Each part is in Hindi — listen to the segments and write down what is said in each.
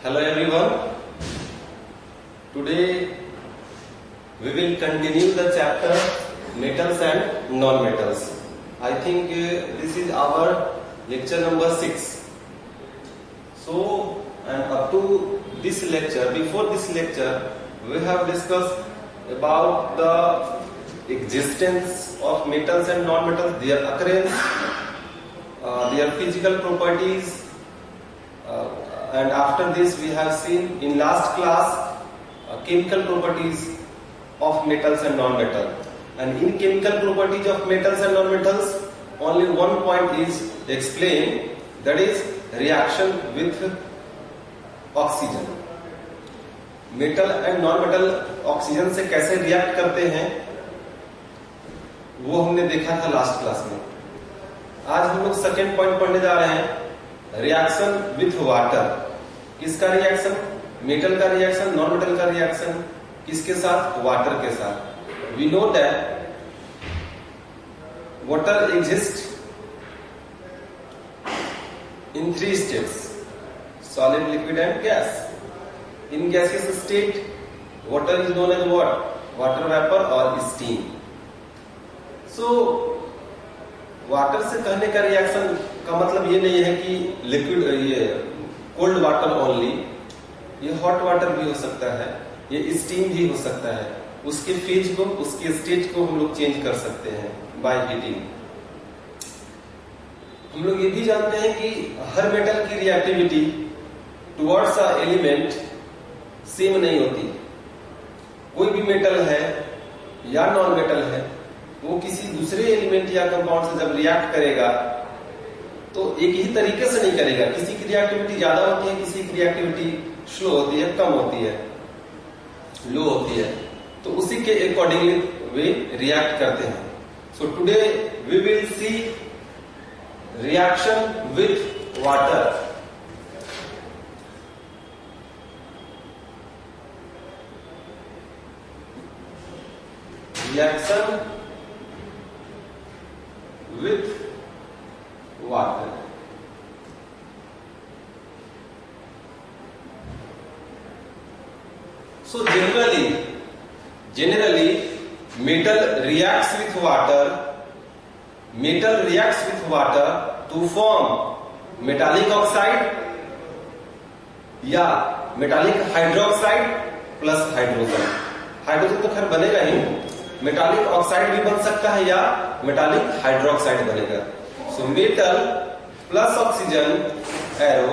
Hello everyone. Today we will continue the chapter metals and non-metals. I think this is our lecture number 6. So, and up to this lecture, before this lecture, we have discussed about the existence of metals and non-metals, their occurrence, their physical properties, and after this we have seen in last class chemical properties of metals and non-metals. And in chemical properties of metals and non-metals, only one point is explained, that is reaction with oxygen. Metal and non metal oxygen से कैसे रिएक्ट करते हैं वो हमने देखा था लास्ट क्लास में. आज हम लोग सेकेंड पॉइंट पढ़ने जा रहे हैं, रिएक्शन विथ वाटर. किसका रिएक्शन? मेटल का रिएक्शन, नॉन मेटल का रिएक्शन. किसके साथ? वाटर के साथ. We know that water exist in 3 states: solid, liquid and gas. In gaseous state, water is known as what? Water vapor or steam. So, water से कहने का रिएक्शन का मतलब ये नहीं है कि लिक्विड, ये कोल्ड वाटर ओनली. ये हॉट वाटर भी हो सकता है, ये स्टीम भी हो सकता है. उसके फेज को, उसके स्टेट को हम लोग चेंज कर सकते हैं बाय हीटिंग. हम लोग ये भी जानते हैं कि हर मेटल की reactivity towards a element same नहीं होती. कोई भी मेटल है या नॉन मेटल है, वो किसी दूसरे एलिमेंट या कंपाउंड से जब रिएक्ट करेगा तो एक ही तरीके से नहीं करेगा. किसी की रिएक्टिविटी ज्यादा होती है, किसी की रिएक्टिविटी स्लो होती है, कम होती है, लो होती है. तो उसी के अकॉर्डिंगली वे रिएक्ट करते हैं. So today we will see reaction with water. Reaction with water. So generally metal reacts with water. Metal reacts with water to form metallic oxide या metallic hydroxide plus hydrogen. Hydrogen तो खैर बनेगा ही, मेटालिक ऑक्साइड भी बन सकता है या मेटालिक हाइड्रोक्साइड बनेगा. So metal plus oxygen arrow,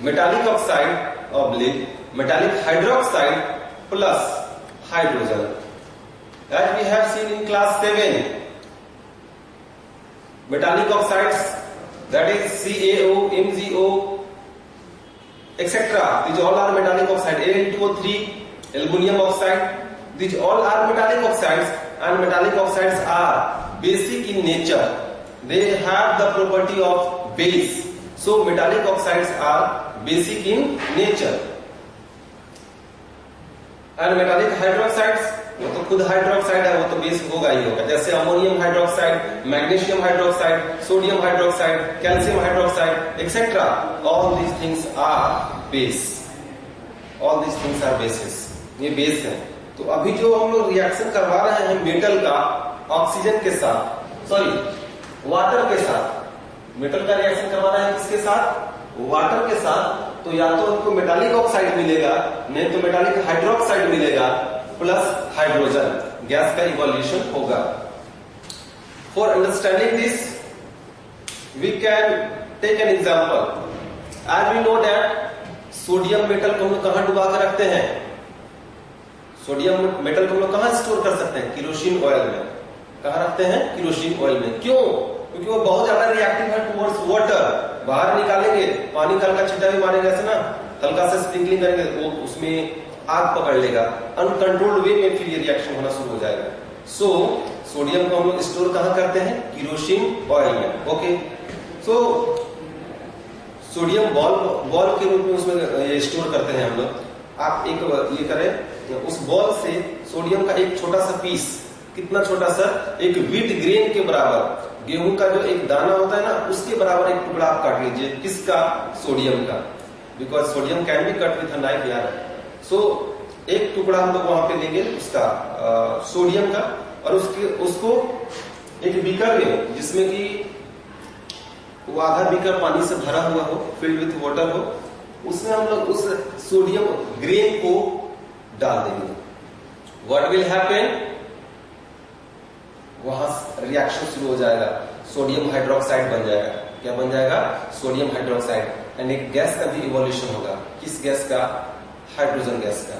metallic oxide oblique metallic hydroxide plus hydrogen. As we have seen in class 7, metallic oxides that is CaO, MgO etc. These all are metallic oxide. Al2O3, aluminum oxide. These all are metallic oxides, and metallic oxides are basic in nature. They have the property of base. So metallic oxides are basic in nature. And metallic hydroxides, वो तो खुद हाइड्रोक्साइड है, वो तो बेस होगा ही होगा. जैसे ammonium hydroxide, magnesium hydroxide, sodium hydroxide, calcium hydroxide etc. All these things are base. All these things are bases. ये बेस है. तो अभी जो हम लोग रिएक्शन करवा रहे हैं मेटल का ऑक्सीजन के साथ, सॉरी वाटर के साथ, मेटल का रिएक्शन करवा रहे हैं किसके साथ? वाटर के साथ. तो या तो हमको मेटालिक ऑक्साइड मिलेगा, नहीं तो मेटालिक हाइड्रोक्साइड मिलेगा प्लस हाइड्रोजन. गैस का इवोल्यूशन होगा. For understanding this we can take an example. As we know that sodium metal को हम लोग कहां डुबा के रखते हैं? सोडियम मेटल को हम लोग कहां स्टोर कर सकते हैं? केरोसिन ऑयल में. कहां रखते हैं? केरोसिन ऑयल में. क्यों? क्योंकि वो बहुत ज्यादा रिएक्टिव है टुवर्ड्स वाटर. बाहर निकालेंगे, पानी का हल्का छींटा भी मारेंगे ऐसे ना, हल्का से स्प्रिंकलिंग करेंगे, वो उसमें आग पकड़ लेगा. अनकंट्रोल्ड वे में फिर ये रिएक्शन होना शुरू हो जाएगा. सो सोडियम को हम लोग स्टोर कहां करते हैं? केरोसिन ऑयल में. ओके. सो सोडियम बॉल के रूप में उसमें स्टोर करते हैं हम लोग. आप एक ये करें, उस बॉल से सोडियम का एक छोटा सा पीस, कितना छोटा सा? एक व्हीट ग्रेन के बराबर गेहूं का जो एक दाना होता है ना, उसके बराबर एक टुकड़ा आप काट लीजिए। किसका? सोडियम का, because sodium can be cut with knife यार। सो एक टुकड़ा हम लोग वहां पे लेंगे उसका सोडियम का, और उसको एक बीकर में, जिसमें कि वो आधा बीकर पानी से भरा हुआ हो, फिल्ड विथ वाटर हो, उसमें हम लोग उस सोडियम ग्रेन को डाल देंगे। What will happen? वहां रिएक्शन शुरू हो जाएगा, सोडियम हाइड्रोक्साइड बन जाएगा। क्या बन जाएगा? Sodium hydroxide. एंड एक गैस का भी इवोल्यूशन होगा। किस गैस का? हाइड्रोजन गैस का।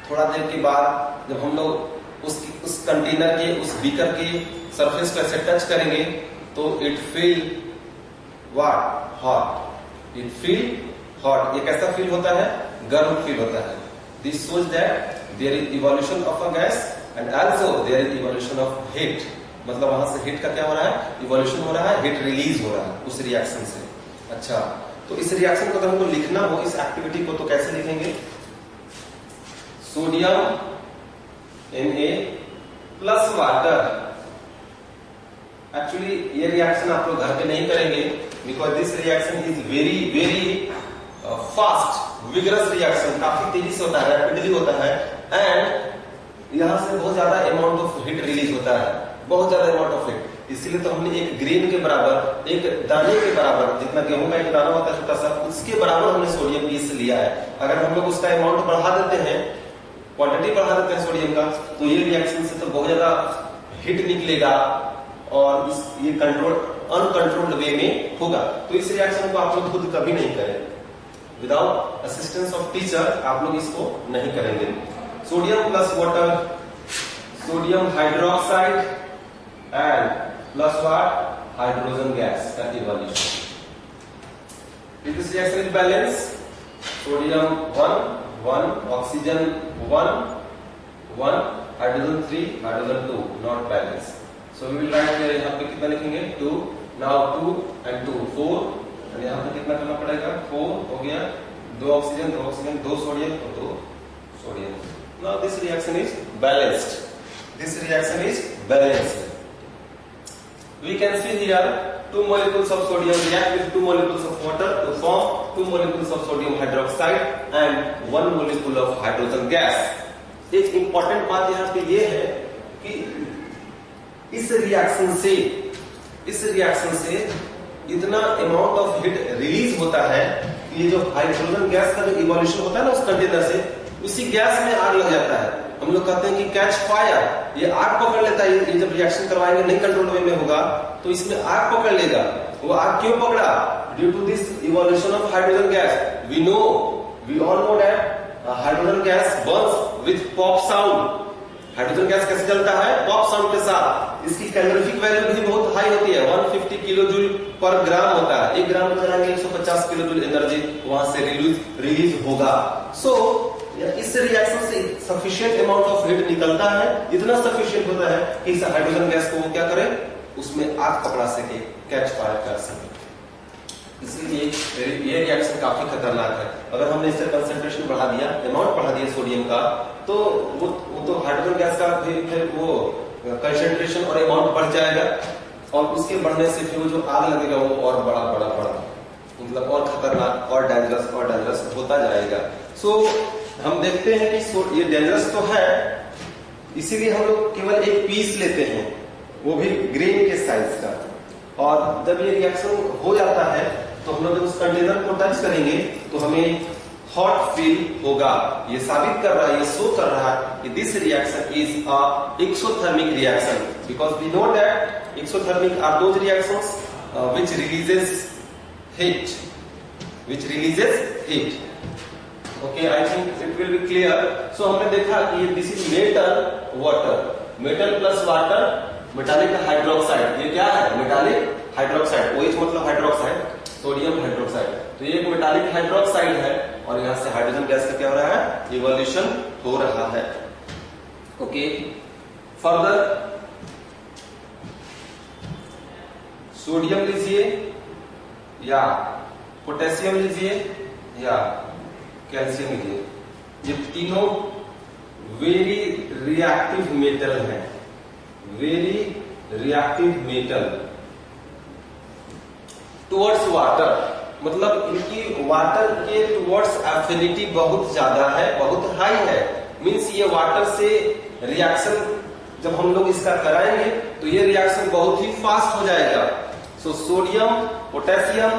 थोड़ा देर के बाद जब हम लोग उस कंटेनर के, उस बीकर के सरफेस को ऐसे टच करेंगे, तो it feel what? Hot. It feel hot. ये कैसा फील होता है? गर्म फील होता है। This shows that there is evolution of a gas and also there is evolution of heat. मतलब वहां से हीट का क्या हो रहा है? इवोल्यूशन हो रहा है, हीट रिलीज हो रहा है उस रिएक्शन से। अच्छा, तो इस रिएक्शन को तो हमको लिखना हो, इस एक्टिविटी को, तो कैसे लिखेंगे? Sodium Na plus water. Actually ये रिएक्शन आप लोग घर पे नहीं करेंगे, because this reaction is very very fast vigorous reaction. काफी तेजी से होता है, रैपिडली होता है, एंड यहां से बहुत ज्यादा अमाउंट ऑफ हीट रिलीज होता है, बहुत ज्यादा अमाउंट ऑफ हीट। इसीलिए तो हमने एक ग्रेन के बराबर, एक दाने के बराबर, जितना गेहूं का एक दाना होता है छोटा सा, उसके बराबर हमने सोडियम पीस लिया है। अगर हम लोग उसका अमाउंट बढ़ा देते हैं, क्वांटिटी बढ़ा देते हैं सोडियम का, तो ये रिएक्शन से तो बहुत ज्यादा हीट निकलेगा और ये कंट्रोल अनकंट्रोल्ड वे में होगा। तो इस रिएक्शन को आप लोग खुद कभी नहीं करें, विदाउट असिस्टेंस ऑफ टीचर आप लोग इसको नहीं करेंगे। Sodium plus water, sodium hydroxide and plus what? Hydrogen gas का evolution. This reaction is balance. Sodium 1 oxygen 1 hydrogen 3 hydrogen 2, not balance. So we will write here, यहाँ पे कितना लिखेंगे? 2, नाउ 2 एंड 2 4, और यहाँ पे कितना करना पड़ेगा? 4 हो गया, 2 ऑक्सीजन 2 सोडियम और 2 sodium. Now this reaction is balanced. This reaction is balanced. We can see here 2 molecules of sodium react with 2 molecules of water to form 2 molecules of sodium hydroxide and 1 molecule of hydrogen gas. एक important बात यहाँ पे ये है कि इस रिएक्शन से इतना amount of heat रिलीज होता है कि ये जो हाइड्रोजन गैस का जो इवोल्यूशन होता है ना उस कंटेनर से, उसी गैस में आग लग जाता है। हम लोग कहते हैं कि कैच फायर, ये आग पकड़ लेता है। ये जब रिएक्शन करवाएंगे नहीं कंट्रोल वे में होगा तो इसमें आग पकड़ लेगा। वो आग क्यों पकड़ा? Due to this evolution of hydrogen gas. We all know that hydrogen gas burns with pop sound. Hydrogen gas कैसे चलता है? पॉप साउंड के साथ। इसकी कैलोरीफिक वैल्यू भी बहुत हाई होती है, 150 किलो जूल पर ग्राम होता है। 1 ग्राम में जाएंगे 150 किलो जूल एनर्जी वहां से रिलीज होगा। सो इस रिएक्शन से सफिशिएंट अमाउंट ऑफ हीट निकलता है, इतना सफिशिएंट होता है कि इस हाइड्रोजन गैस को वो क्या करे? उसमें आग पकड़ा सके, कैच फायर कर सके। इसलिए ये रिएक्शन काफी खतरनाक है। अगर हमने इससे कंसंट्रेशन बढ़ा दिया, अमाउंट बढ़ा दिया सोडियम का, तो वो तो हाइड्रोजन गैस का फिर वो कंसंट्रेशन और अमाउंट बढ़ जाएगा, और उसके बढ़ने से फिर वो जो आग लगेगा वो और बड़ा मतलब और खतरनाक और डेंजरस होता जाएगा। सो हम देखते हैं कि ये डेंजरस तो है, इसीलिए हम लोग केवल एक पीस लेते हैं, वो भी ग्रेन के साइज का। और जब ये रिएक्शन हो जाता है तो हम लोग उस कंटेनर को टच करेंगे तो हमें हॉट फील होगा। ये साबित कर रहा है, ये शो कर रहा है कि this reaction is a exothermic reaction, because we know that exothermic are those reactions which releases heat. Okay, I think it will be clear. So हमने देखा कि this is metal plus water, metallic hydroxide. ये क्या है? Metallic hydroxide. OH मतलब हाइड्रोक्साइड, सोडियम हाइड्रोक्साइड। तो ये एक मेटालिक हाइड्रोक्साइड है, और यहां से हाइड्रोजन गैस का क्या हो रहा है? इवोल्यूशन हो रहा है। ओके, फर्दर सोडियम लीजिए या पोटेशियम लीजिए या कैल्शियम लीजिए, ये तीनों वेरी रिएक्टिव मेटल है। Very reactive metal, towards water, मतलब इनकी वाटर के टुवर्ड्स एफिनिटी बहुत ज्यादा है, बहुत हाई है। मींस ये वाटर से रिएक्शन जब हम लोग इसका कराएंगे तो ये रिएक्शन बहुत ही फास्ट हो जाएगा। So sodium, potassium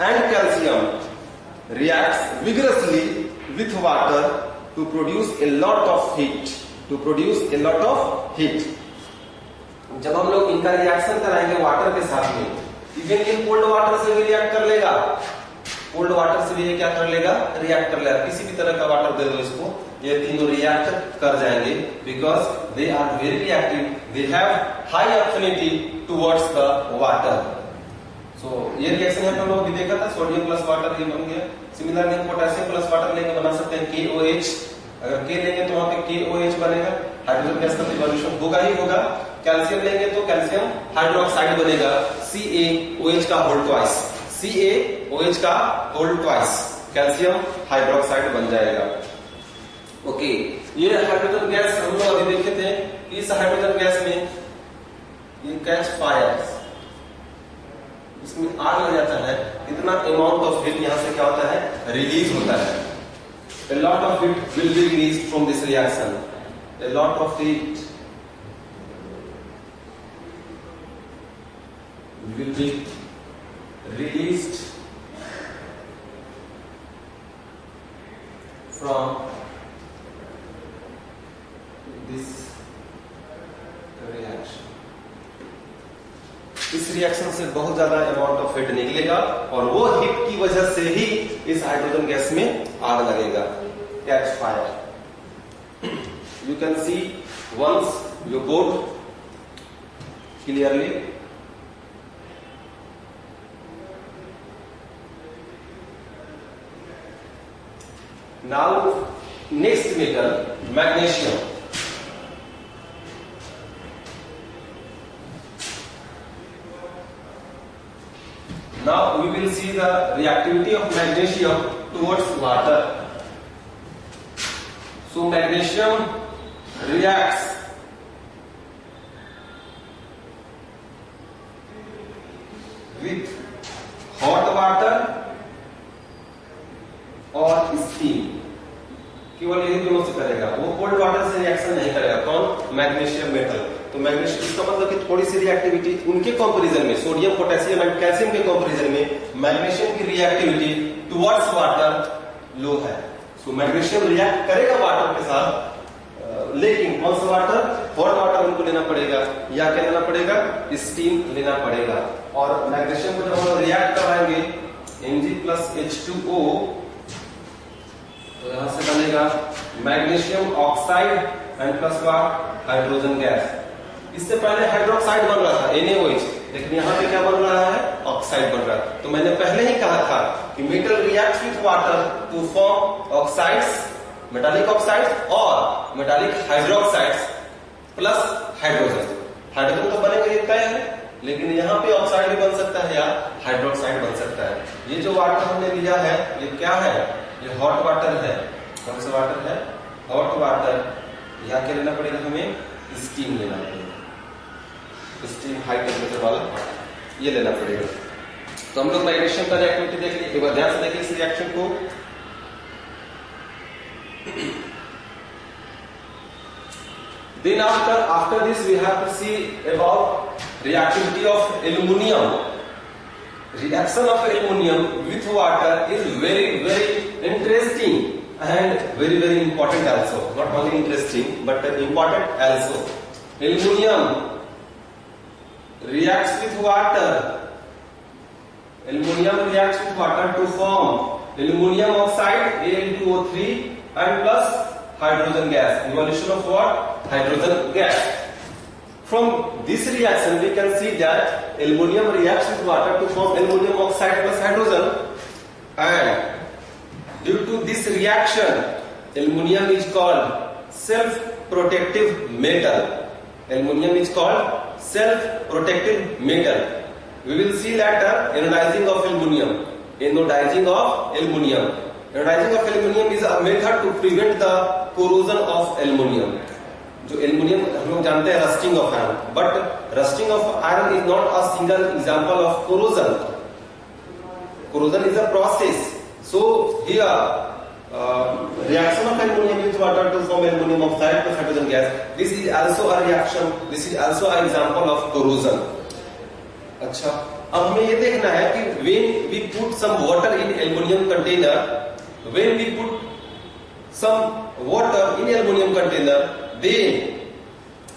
and calcium reacts vigorously with water to produce a lot of heat, to produce a lot of heat. जब हम लोग इनका रिएक्शन कराएंगे वाटर के साथ में, इवन ये कोल्ड वाटर से भी रिएक्ट कर लेगा, कोल्ड वाटर से भी ये क्या कर लेगा, रिएक्ट कर लेगा। किसी भी तरह का वाटर दे दो इसको, ये तीनों रिएक्ट कर जाएंगे because they are very reactive, they have high affinity towards the water. So ये रिएक्शन है हम लोग भी देखा था, सोडियम प्लस वाटर ये बन गया। सिमिलरली पोटेशियम प्लस वाटर लेके बना सकते हैं KOH। अगर K लेंगे तो वहां पे KOH बनेगा, हाइड्रोजन गैस का इवोल्यूशन होगा ही होगा। कैल्शियम लेंगे तो कैल्शियम हाइड्रोक्साइड बनेगा, CaOH का होल ट्वाइस, CaOH का होल ट्वाइस कैल्शियम हाइड्रोक्साइड बन जाएगा। ओके, ये हाइड्रोजन गैस हम लोग अभी देखे थे, इस हाइड्रोजन गैस में ये कैच फायर, इसमें आग लग जाता है, इतना अमाउंट ऑफ हीट यहां से क्या होता है, रिलीज होता है। A lot of heat will be released from this reaction. A lot of heat will be released from this reaction. इस रिएक्शन से बहुत ज्यादा अमाउंट ऑफ हीट निकलेगा और वो हीट की वजह से ही इस हाइड्रोजन गैस में आग लगेगा, catch fire. You can see once you board clearly. Now next metal magnesium. Now we will see the reactivity of magnesium towards water. So magnesium reacts with hot water और steam, केवल यही दोनों से करेगा, वो कोल्ड वाटर से रिएक्शन नहीं करेगा। कौन? Magnesium metal. तो मैग्नीशियम, इसका मतलब कि थोड़ी सी रिएक्टिविटी उनके कंपैरिजन में, सोडियम, पोटेशियम एंड कैल्शियम के कंपैरिजन में मैग्नीशियम की रिएक्टिविटी टुवर्ड्स वाटर लो है। सो मैग्नीशियम रिएक्ट करेगा वाटर के साथ, लेकिन कौन सा वाटर? हॉट वाटर उनको लेना पड़ेगा, या क्या लेना पड़ेगा? स्टीम लेना पड़ेगा। और मैग्नीशियम को जब हम रिएक्ट कराएंगे Mg+H2O, तो यहां से बनेगा magnesium oxide and plus hydrogen gas. इससे पहले हाइड्रोक्साइड बन रहा था NaOH, लेकिन यहाँ पे क्या बन रहा है? ऑक्साइड बन रहा है। तो मैंने पहले ही कहा था कि metal reacts with water to form oxides, metallic oxides और metallic hydroxides plus hydrogen. Hydrogen तो बनेगा, ये तय है, लेकिन यहाँ पे ऑक्साइड भी बन सकता है या हाइड्रोक्साइड बन सकता है। ये जो वाटर हमने लिया है ये क्या है? ये हॉट वाटर है। कौन सा वाटर है? Hot water. यहाँ क्या लेना पड़ेगा हमें? स्टीम लेना पड़ेगा, स्टीम हाई टेम्परेचर वाला ये लेना पड़ेगा। तो हम लोग मैग्नीशियम का रिएक्टिविटी देख लिए, एक बार ध्यान से देखिए इस रिएक्शन को। Then after this we have to see about reactivity of aluminium. Reaction of aluminium with water is very interesting and very important also. Not only interesting but important also. Aluminium reacts with water. Aluminium reacts with water to form aluminium oxide Al2O3 and plus hydrogen gas. Evolution of what? Hydrogen gas. From this reaction we can see that aluminium reacts with water to form aluminium oxide plus hydrogen, and due to this reaction aluminium is called self-protective metal. Aluminium is called self-protective metal. We will see later anodizing of aluminium. Anodizing of aluminium. Anodizing of aluminium is a method to prevent the corrosion of aluminium. जो एल्युमिनियम हम लोग जानते हैं rusting of iron, but rusting of iron is not a single example of corrosion. corrosion is a process. So here reaction of aluminum with water to form aluminum oxide plus hydrogen gas. This is also a reaction. This is also an example of corrosion. अच्छा, अब हमें ये देखना है कि when we put some water in aluminum container, when we put some water in aluminum container,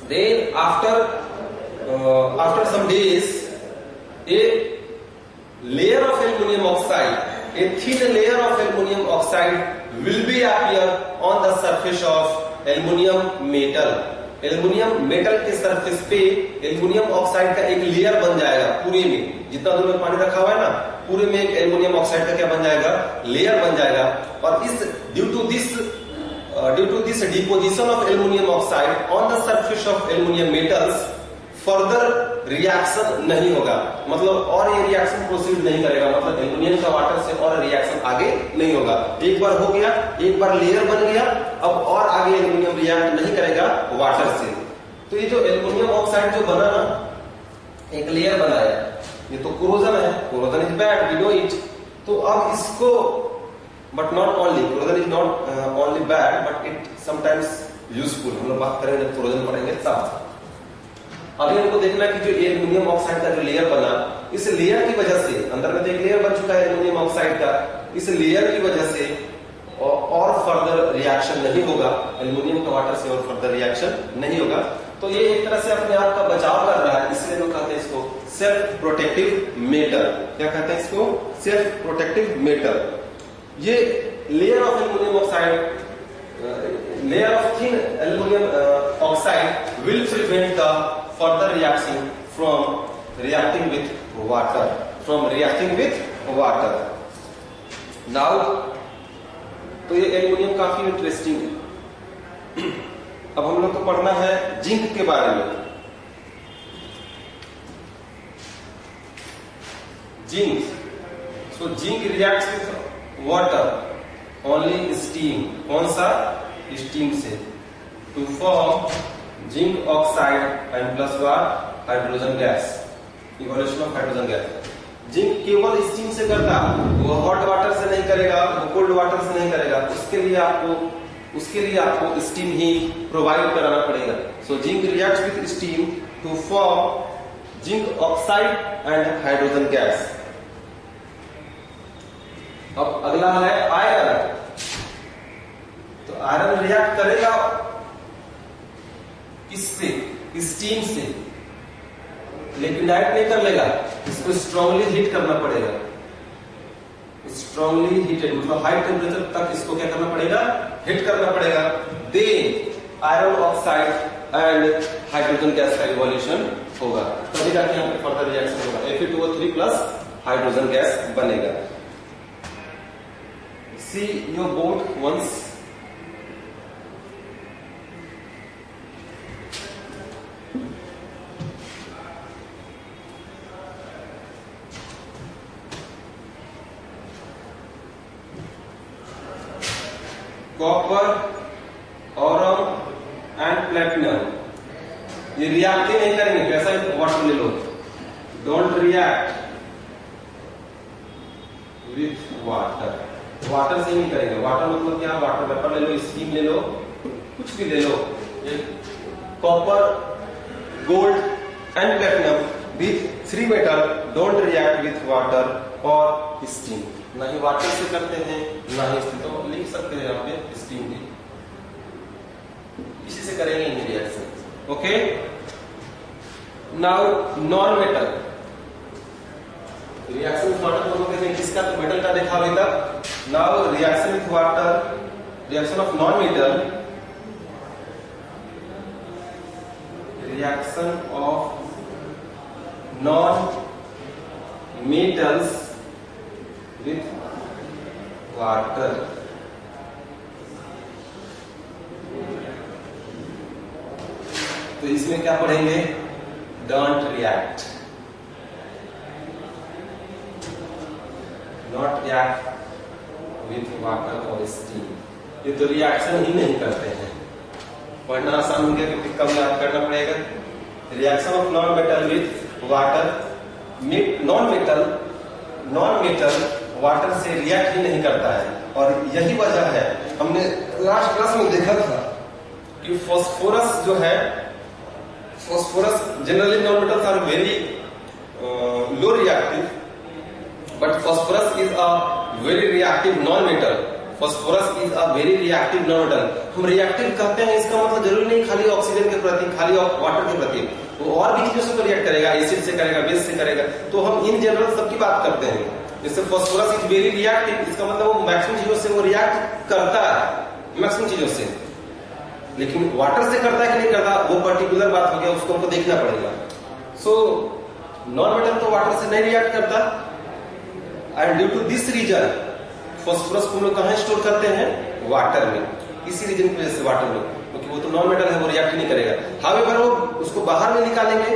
then after some days, a layer of aluminum oxide, a thin layer of aluminum oxide will be appear on the surface of aluminum metal. Aluminium metal के सरफेस पे एल्युमिनियम ऑक्साइड का एक लेयर बन जाएगा। पूरे में जितना दूर में पानी रखा हुआ है ना, पूरे में एक एल्युमिनियम ऑक्साइड का क्या बन जाएगा, लेयर बन जाएगा। और इस due to this deposition of aluminium oxide on the surface of aluminium metals, further reaction नहीं होगा, मतलब और ये रिएक्शन प्रोसीड नहीं करेगा, मतलब एल्युमिनियम का वाटर से और रिएक्शन आगे नहीं होगा। एक बार हो गया, एक बार लेयर बन गया, अब और आगे एल्युमिनियम रिएक्ट नहीं करेगा वाटर से। तो ये जो एल्युमिनियम ऑक्साइड जो बना ना, एक लेयर बनाया, ये तो कोरोजन है, corrosion is bad, we know it. तो अब इसको, but not only, corrosion is not only bad but it sometimes useful. हम लोग बात करेंगे कोरोजन पढ़ेंगे तब। अभी हमको देखना कि जो एल्युमिनियम ऑक्साइड का जो लेयर बना, इस लेयर की वजह से, अंदर में तो एक लेयर बन चुका है एल्युमिनियम ऑक्साइड का, इस लेयर की वजह से और फर्दर रिएक्शन नहीं होगा, एल्युमिनियम का वाटर से और फर्दर रिएक्शन नहीं होगा। तो ये एक तरह से अपने आप का बचाव कर रहा है, इसलिए लोग कहते हैं इसको सेल्फ प्रोटेक्टिव मेटल। क्या कहते हैं इसको? Self protective metal. ये layer of aluminium oxide, layer of thin aluminum oxide will prevent the further reaction from reacting with water. Now, तो ये एल्युमिनियम काफी इंटरेस्टिंग है। अब हम लोग को पढ़ना है जिंक के बारे में। Zinc, so zinc reacts with water only steam. कौन सा? स्टीम से, to form zinc oxide and plus hydrogen gas, evolution of hydrogen gas. Zinc केवल स्टीम से करता, वो हॉट वाटर से नहीं करेगा, वो कोल्ड वाटर से नहीं करेगा, उसके लिए आपको स्टीम ही प्रोवाइड कराना पड़ेगा। So zinc reacts with steam to form zinc oxide and hydrogen gas. अब अगला है आयरन। तो आयरन रिएक्ट करेगा किससे? स्टीम से, लेकिन डायरेक्ट नहीं कर लेगा, इसको स्ट्रांगली हीट करना पड़ेगा। स्ट्रांगली हीटेड मतलब हाई टेम्परेचर तक इसको क्या करना पड़ेगा? हीट करना पड़ेगा। Then iron oxide and hydrogen gas का इवोल्यूशन होगा, तभी जाके यहाँ पे फर्दर रिएक्शन होगा, Fe2O3 प्लस हाइड्रोजन गैस बनेगा। See your boat once. Copper, aurum and platinum ये रिएक्ट नहीं करेंगे, कैसा वाटर ले लो, don't react with water. Water से नहीं करेंगे। वाटर मतलब क्या? वाटर वेपर ले लो, स्टीम ले लो, कुछ भी ले लो। Copper, gold and platinum with 3 metal don't react with water और स्टीम। ना ही वाटर से करते हैं ना ही स्टीम, तो लिख सकते हैं यहाँ पे स्टीम भी, इसी से करेंगे इन reaction. Okay, now non metal reaction with water दोनों कहते हैं, किसका? तो मेटल का देखा अभी तक। Now reaction with water, reaction of non metal, reaction of non metals with water. तो इसमें क्या पढ़ेंगे? Don't react, not react with water और स्टीम। ये तो रिएक्शन ही नहीं करते हैं। पढ़ना आसान हो गया क्योंकि कम याद करना पड़ेगा। Reaction of non metal with water, non metal water से रिएक्ट ही नहीं करता है। और यही वजह है, हमने लास्ट क्लास में देखा था कि फास्फोरस जो है, phosphorus generally non metals are very low reactive, but phosphorus is a very reactive non metal. Phosphorus is a very reactive non metal. हम रिएक्टिव कहते हैं, इसका मतलब जरूरी नहीं खाली ऑक्सीजन के प्रति, खाली वाटर के प्रति, वो और भी चीजों से रिएक्ट करेगा, एसिड से करेगा, बेस से करेगा। तो हम इन जनरल सबकी बात करते हैं। जैसे फास्फोरस इज वेरी रिएक्टिव, इसका मतलब वो मैक्सिमम चीजों से वो रिएक्ट करता है, मैक्सिमम चीजों से। लेकिन वाटर से करता है कि नहीं करता, वो पर्टिकुलर बात हो गया, उसको हमको देखना पड़ेगा। सो नॉन मेटल तो वाटर से नहीं रिएक्ट करता, and due to this reason phosphorus को हम लोग कहाँ स्टोर करते हैं? वाटर में। इसी रीजन की वजह से वाटर में, क्योंकि वो तो नॉन मेटल है, वो रिएक्ट नहीं करेगा। हाउएवर वो उसको बाहर में निकालेंगे,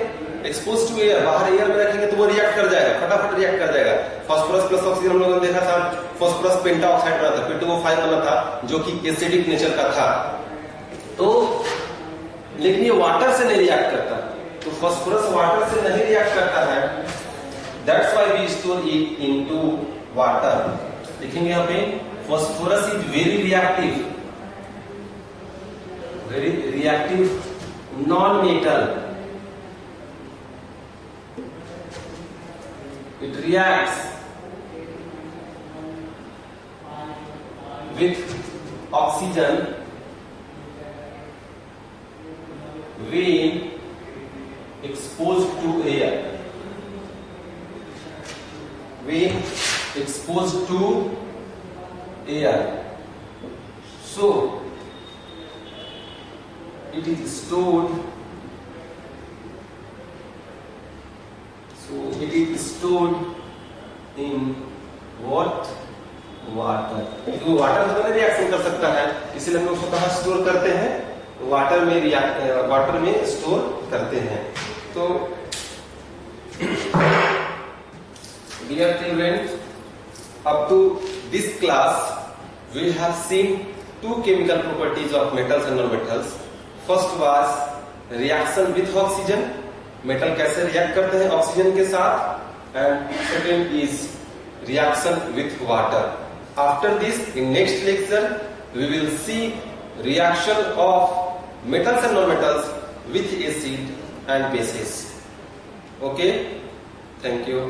एक्सपोज टू एयर, बाहर एयर में रखेंगे तो वो रिएक्ट कर जाएगा, फटाफट रिएक्ट कर जाएगा। फास्फोरस प्लस ऑक्सीजन हम लोगों ने देखा था, फास्फोरस पेंटाऑक्साइड बना था, P2O5 बना था, जो कि एसिडिक नेचर का था। तो लेकिन ये वाटर से नहीं रिएक्ट करता, तो फास्फोरस वाटर से नहीं रिएक्ट करता है, that's why we store it into water. देखेंगे यहाँ पे phosphorus is very reactive non metal. It reacts with oxygen when exposed to air. When exposed to air, so it is stored. So it is stored in what? Water. तो वाटर से नहीं रिएक्शन कर सकता है, इसलिए हम लोग उसको कहाँ स्टोर करते हैं? वाटर में वाटर में स्टोर करते हैं। तो dear student, up to this class we have seen two chemical properties of metals and non-metals. First was reaction with oxygen, metal कैसे रिएक्ट करते हैं ऑक्सीजन के साथ, and second is reaction with water. After this in next lecture we will see reaction of metals and non metals with acid and bases. Okay, thank you.